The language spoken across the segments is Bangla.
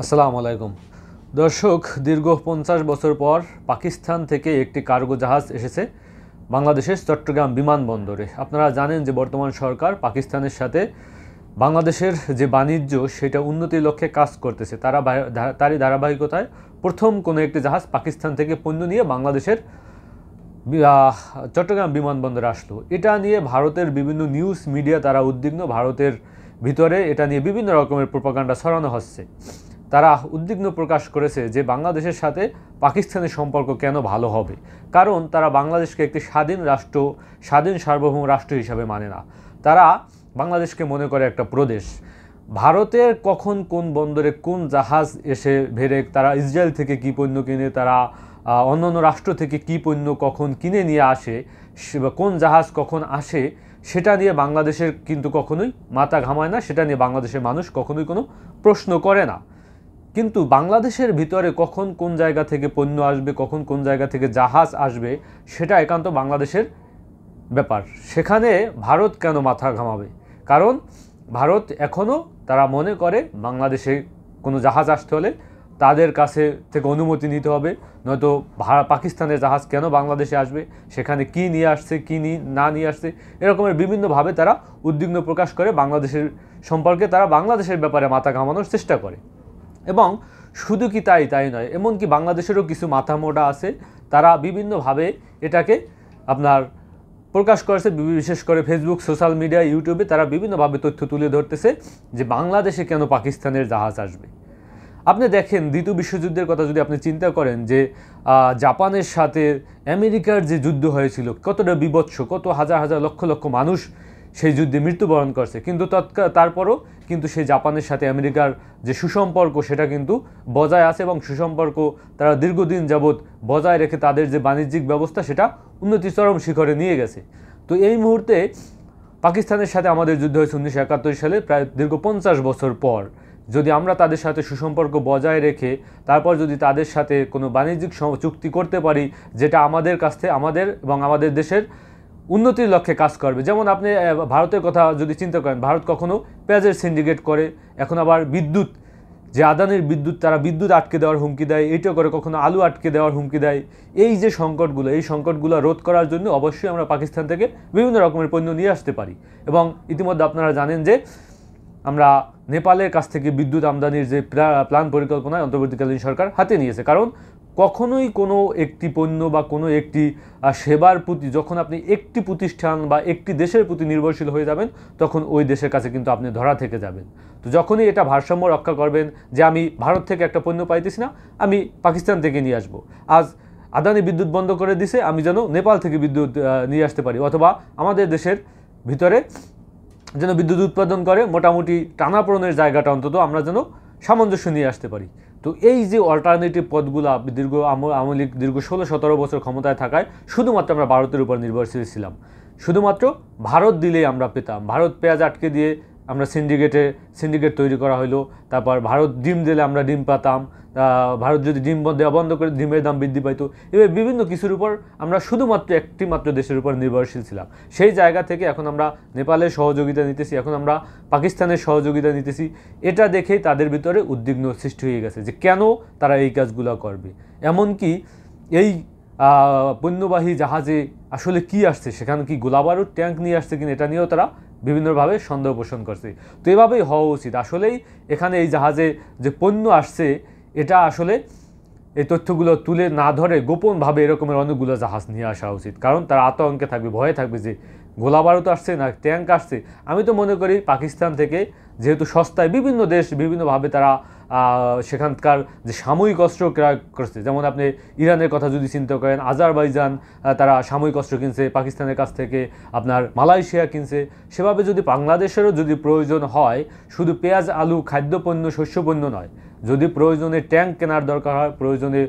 আসসালামু আলাইকুম দর্শক, দীর্ঘ 50 বছর পর পাকিস্তান থেকে একটি কার্গো জাহাজ এসেছে বাংলাদেশের চট্টগ্রাম বিমানবন্দরে। আপনারা জানেন যে বর্তমান সরকার পাকিস্তানের সাথে বাংলাদেশের যে বাণিজ্য সেটা উন্নতির লক্ষ্যে কাজ করতেছে। তারই ধারাবাহিকতায় প্রথম কোনো একটি জাহাজ পাকিস্তান থেকে পণ্য নিয়ে বাংলাদেশের চট্টগ্রাম বিমানবন্দরে আসলো। এটা নিয়ে ভারতের বিভিন্ন নিউজ মিডিয়া তারা উদ্বিগ্ন। ভারতের ভিতরে এটা নিয়ে বিভিন্ন রকমের প্রোপাগান্ডা ছড়ানো হচ্ছে। তারা উদ্বিগ্ন প্রকাশ করেছে যে বাংলাদেশের সাথে পাকিস্তানের সম্পর্ক কেন ভালো হবে, কারণ তারা বাংলাদেশকে একটি স্বাধীন সার্বভৌম রাষ্ট্র হিসাবে মানে না। তারা বাংলাদেশকে মনে করে একটা প্রদেশ। ভারতের কখন কোন বন্দরে কোন জাহাজ এসে ভেড়ে, তারা ইসরায়েল থেকে কী পণ্য কিনে, তারা অন্যান্য রাষ্ট্র থেকে কী পণ্য কখন কিনে নিয়ে আসে, কোন জাহাজ কখন আসে, সেটা নিয়ে বাংলাদেশের কিন্তু কখনোই মাথা ঘামায় না। সেটা নিয়ে বাংলাদেশের মানুষ কখনোই কোনো প্রশ্ন করে না। কিন্তু বাংলাদেশের ভিতরে কখন কোন জায়গা থেকে পণ্য আসবে, কখন কোন জায়গা থেকে জাহাজ আসবে, সেটা একান্ত বাংলাদেশের ব্যাপার। সেখানে ভারত কেন মাথা ঘামাবে? কারণ ভারত এখনও তারা মনে করে বাংলাদেশে কোনো জাহাজ আসতে হলে তাদের কাছে থেকে অনুমতি নিতে হবে, নয়তো পাকিস্তানের জাহাজ কেন বাংলাদেশে আসবে, সেখানে কি নিয়ে আসছে, কি না নিয়ে আসছে, এরকমের বিভিন্নভাবে তারা উদ্বিগ্ন প্রকাশ করে বাংলাদেশের সম্পর্কে। তারা বাংলাদেশের ব্যাপারে মাথা ঘামানোর চেষ্টা করে। এবং শুধু কি তাই নয়, এমনকি বাংলাদেশেরও কিছু মাথা মোটা আছে, তারা বিভিন্নভাবে এটাকে আপনার প্রকাশ করেছে। বিশেষ করে ফেসবুক, সোশ্যাল মিডিয়া, ইউটিউবে তারা বিভিন্নভাবে তথ্য তুলে ধরতেছে যে বাংলাদেশে কেন পাকিস্তানের জাহাজ আসবে। আপনি দেখেন, দ্বিতীয় বিশ্বযুদ্ধের কথা যদি আপনি চিন্তা করেন, যে জাপানের সাথে আমেরিকার যে যুদ্ধ হয়েছিল, কতটা বিভৎস, কত হাজার হাজার লক্ষ লক্ষ মানুষ সেই যুদ্ধে মৃত্যুবরণ করছে, কিন্তু তারপরও কিন্তু সেই জাপানের সাথে আমেরিকার যে সুসম্পর্ক সেটা কিন্তু বজায় আছে, এবং সুসম্পর্ক তারা দীর্ঘদিন যাবৎ বজায় রেখে তাদের যে বাণিজ্যিক ব্যবস্থা সেটা উন্নতি চরম শিখরে নিয়ে গেছে। তো এই মুহূর্তে পাকিস্তানের সাথে আমাদের যুদ্ধ হয়েছে 1971 সালে, প্রায় দীর্ঘ 50 বছর পর। যদি আমরা তাদের সাথে সুসম্পর্ক বজায় রেখে তারপর যদি তাদের সাথে কোনো বাণিজ্যিক চুক্তি করতে পারি, যেটা আমাদের কাছ থেকে আমাদের এবং আমাদের দেশের উন্নতির লক্ষ্যে কাজ করবে। যেমন আপনি ভারতের কথা যদি চিন্তা করেন, ভারত কখনো পেঁয়াজের সিন্ডিকেট করে, এখন আবার বিদ্যুৎ, যে আদানির বিদ্যুৎ, তারা বিদ্যুৎ আটকে দেওয়ার হুমকি দেয়, এইটা করে কখনো আলু আটকে দেওয়ার হুমকি দেয়। এই যে সংকটগুলো, এই সংকটগুলো রোধ করার জন্য অবশ্যই আমরা পাকিস্তান থেকে বিভিন্ন রকমের পণ্য নিয়ে আসতে পারি। এবং ইতিমধ্যে আপনারা জানেন যে আমরা নেপালের কাছ থেকে বিদ্যুৎ আমদানির যে প্ল্যান পরিকল্পনায় অন্তর্বর্তীকালীন সরকার হাতে নিয়েছে। কারণ কখনোই কোনো একটি পণ্য বা কোনো একটি সেবার প্রতি যখন আপনি একটি প্রতিষ্ঠান বা একটি দেশের প্রতি নির্ভরশীল হয়ে যাবেন, তখন ওই দেশের কাছে কিন্তু আপনি ধরা থেকে যাবেন। তো যখনই এটা ভারসাম্য রক্ষা করবেন, যে আমি ভারত থেকে একটা পণ্য পাইতেছি না, আমি পাকিস্তান থেকে নিয়ে আসবো। আজ আদানি বিদ্যুৎ বন্ধ করে দিছে, আমি যেন নেপাল থেকে বিদ্যুৎ নিয়ে আসতে পারি, অথবা আমাদের দেশের ভিতরে যেন বিদ্যুৎ উৎপাদন করে মোটামুটি টানাপোড়েনের জায়গাটা অন্তত আমরা যেন সামঞ্জস্য নিয়ে আসতে পারি। তো এই যে অল্টারনেটিভ পথগুলো আওয়ামী লীগ দীর্ঘ 16-17 বছর ক্ষমতায় থাকায় শুধুমাত্র আমরা ভারতের উপর নির্ভরশীল ছিলাম। শুধুমাত্র ভারত দিলেই আমরা পেতাম। ভারত পেঁয়াজ আটকে দিয়ে আমরা সিন্ডিকেট তৈরি করা হলো। তারপর ভারত ডিম দিলে আমরা ডিম পাতাম, ভারত যদি ডিম দেওয়া বন্ধ করে ডিমের দাম বৃদ্ধি পাইতো। এবার বিভিন্ন কিছুর উপর আমরা শুধুমাত্র একটি মাত্র দেশের উপর নির্ভরশীল ছিলাম। সেই জায়গা থেকে এখন আমরা নেপালের সহযোগিতা নিতেছি, এখন আমরা পাকিস্তানের সহযোগিতা নিতেছি। এটা দেখেই তাদের ভিতরে উদ্বিগ্ন সৃষ্টি হয়ে গেছে যে কেন তারা এই কাজগুলো করবে। এমনকি এই পণ্যবাহী জাহাজে আসলে কি আসছে, সেখানে কি গোলাবারুদ ট্যাঙ্ক নিয়ে আসছে কিনা, এটা নিয়েও তারা বিভিন্নভাবে সন্দেহ পোষণ করছে। তো এভাবেই হওয়া উচিত। আসলেই এখানে এই জাহাজে যে পণ্য আসছে, এটা আসলে এই তথ্যগুলো তুলে না ধরে গোপনভাবে এরকমের অনেকগুলো জাহাজ নিয়ে আসা উচিত। কারণ তারা আতঙ্কে থাকবে, ভয়ে থাকবে যে গোলাবারুদ আসছে না ট্যাঙ্ক আসছে। আমি তো মনে করি পাকিস্তান থেকে যেহেতু সস্তায় বিভিন্ন দেশ বিভিন্নভাবে তারা সেখানকার যে সাময়িক অস্ত্র ক্রয় করছে, যেমন আপনি ইরানের কথা যদি চিন্তা করেন, আজারবাইজান তারা সাময়িক অস্ত্র কিনছে পাকিস্তানের কাছ থেকে, আপনার মালয়েশিয়া কিনছে। সেভাবে যদি বাংলাদেশেরও যদি প্রয়োজন হয়, শুধু পেঁয়াজ, আলু, খাদ্যপণ্য, শস্যপণ্য নয়, যদি প্রয়োজনে ট্যাঙ্ক কেনার দরকার হয়, প্রয়োজনে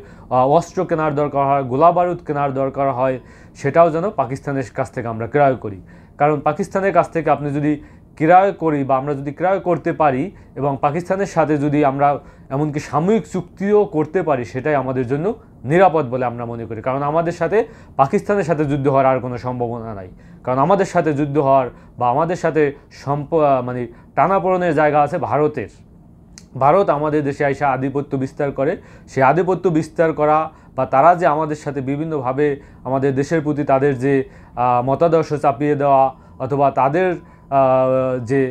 অস্ত্র কেনার দরকার হয়, গোলাবারুদ কেনার দরকার হয়, সেটাও যেন পাকিস্তানের কাছ থেকে আমরা ক্রয় করি। কারণ পাকিস্তানের কাছ থেকে আপনি যদি ক্রয় করি বা আমরা যদি ক্রয় করতে পারি এবং পাকিস্তানের সাথে যদি আমরা এমনকি সাময়িক চুক্তিও করতে পারি, সেটাই আমাদের জন্য নিরাপদ বলে আমরা মনে করি। কারণ আমাদের সাথে পাকিস্তানের সাথে যুদ্ধ হওয়ার আর কোনো সম্ভাবনা নাই। কারণ আমাদের সাথে যুদ্ধ হওয়ার বা আমাদের সাথে টানাপোড়েনের জায়গা আছে ভারতের। ভারত আমাদের দেশে আইসা আধিপত্য বিস্তার করে, সেই আধিপত্য বিস্তার করা বা তারা যে আমাদের সাথে বিভিন্নভাবে আমাদের দেশের প্রতি তাদের যে মতাদর্শ চাপিয়ে দেওয়া অথবা তাদের যে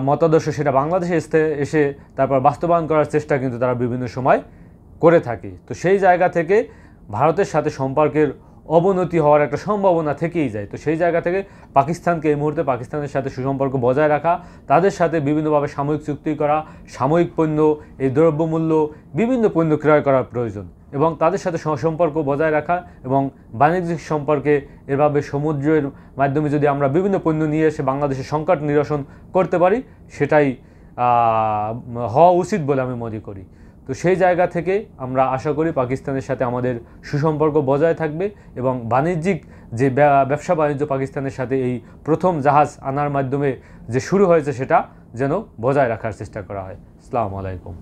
মতাদর্শ সেটা বাংলাদেশে এসে তারপর বাস্তবায়ন করার চেষ্টা কিন্তু তারা বিভিন্ন সময় করে থাকে। তো সেই জায়গা থেকে ভারতের সাথে সম্পর্কের অবনতি হওয়ার একটা সম্ভাবনা থেকেই যায়। তো সেই জায়গা থেকে পাকিস্তানকে এই মুহূর্তে পাকিস্তানের সাথে সুসম্পর্ক বজায় রাখা, তাদের সাথে বিভিন্নভাবে সাময়িক চুক্তি করা, সাময়িক পণ্য, এই দ্রব্যমূল্য বিভিন্ন পণ্য ক্রয় করার প্রয়োজন এবং তাদের সাথে সম্পর্ক বজায় রাখা এবং বাণিজ্যিক সম্পর্কে এভাবে সমুদ্রের মাধ্যমে যদি আমরা বিভিন্ন পণ্য নিয়ে এসে বাংলাদেশের সংকট নিরসন করতে পারি সেটাই হওয়া উচিত বলে আমি মনে করি। তো সেই জায়গা থেকে আমরা আশা করি পাকিস্তানের সাথে আমাদের সুসম্পর্ক বজায় থাকবে এবং বাণিজ্যিক যে ব্যবসা বাণিজ্য পাকিস্তানের সাথে এই প্রথম জাহাজ আনার মাধ্যমে যে শুরু হয়েছে সেটা যেন বজায় রাখার চেষ্টা করা হয়। আসসালামু আলাইকুম।